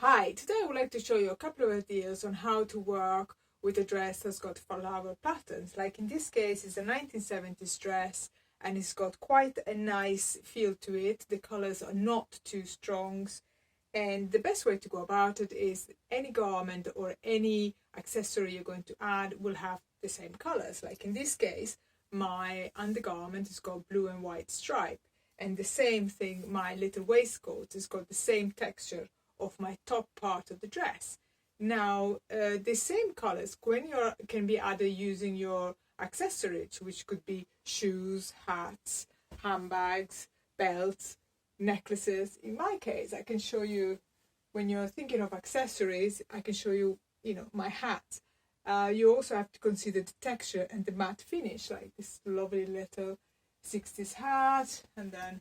Hi, today I would like to show you a couple of ideas on how to work with a dress that's got flower patterns. Like in this case, it's a 1970s dress and it's got quite a nice feel to it. The colors are not too strong, and the best way to go about it is any garment or any accessory you're going to add will have the same colors. Like in this case, my undergarment has got blue and white stripe, and the same thing, my little waistcoat has got the same texture of my top part of the dress. Now the same colors can be added using your accessories, which could be shoes, hats, handbags, belts, necklaces. In my case, I can show you, when you're thinking of accessories, I can show you, my hat. You also have to consider the texture and the matte finish, like this lovely little 60s hat, and then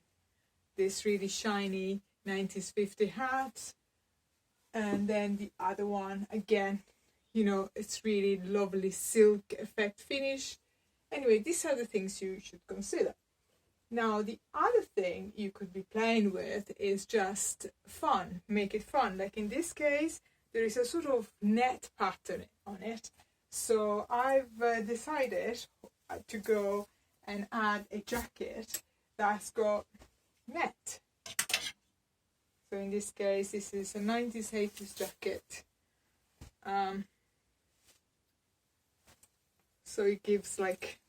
this really shiny 90s 50 hat, and then the other one again, it's really lovely silk effect finish. Anyway, these are the things you should consider. Now the other thing you could be playing with is just fun, make it fun. Like in this case, there is a sort of net pattern on it, so I've decided to go and add a jacket that's got net. So in this case, this is a 90s 80s jacket. So it gives like,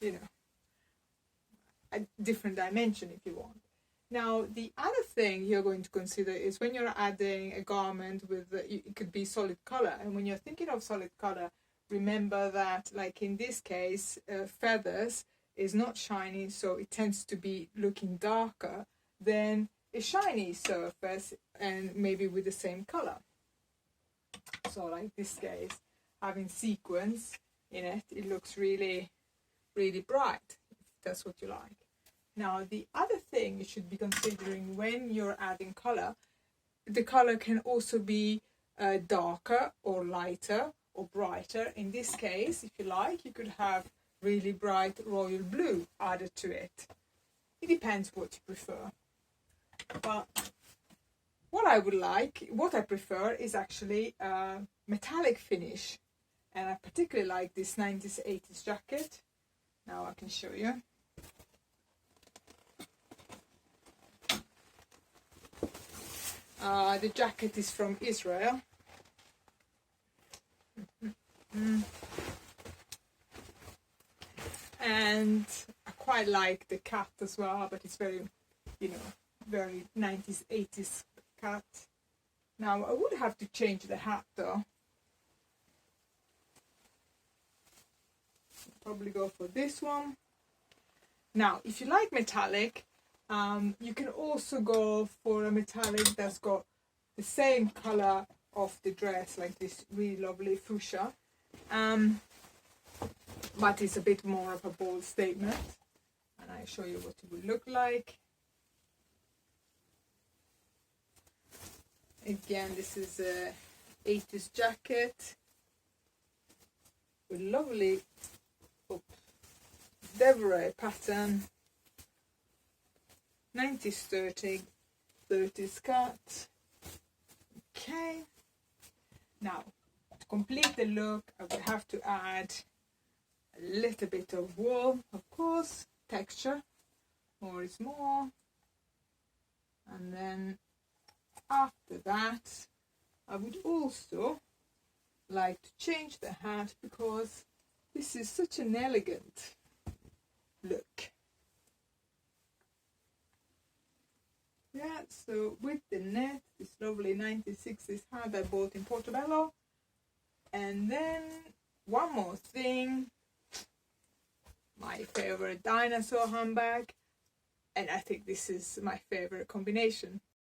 a different dimension if you want. Now the other thing you're going to consider is when you're adding a garment with, it could be solid color, and when you're thinking of solid color, remember that, like in this case, feathers is not shiny, so it tends to be looking darker than a shiny surface and maybe with the same color. So like this case, having sequins in it, it looks really, really bright, if that's what you like. Now the other thing you should be considering when you're adding color, the color can also be darker or lighter or brighter. In this case, if you like, you could have really bright royal blue added to it. It depends what you prefer. But what I prefer is actually a metallic finish, and I particularly like this 90s 80s jacket. Now I can show you. The jacket is from Israel. And I quite like the cut as well, but it's very, very 90s 80s cut. Now I would have to change the hat though. Probably go for this one. Now if you like metallic, you can also go for a metallic that's got the same color of the dress, like this really lovely fuchsia, but it's a bit more of a bold statement, and I show you what it would look like. Again, this is a 80s jacket with lovely Devray pattern, 90s 30s cut. Okay, now to complete the look, I would have to add a little bit of wool, of course, texture, more is more. And then after that, I would also like to change the hat, because this is such an elegant look. Yeah, so with the net, this lovely 1960s hat I bought in Portobello. And then one more thing, my favorite dinosaur handbag, and I think this is my favorite combination.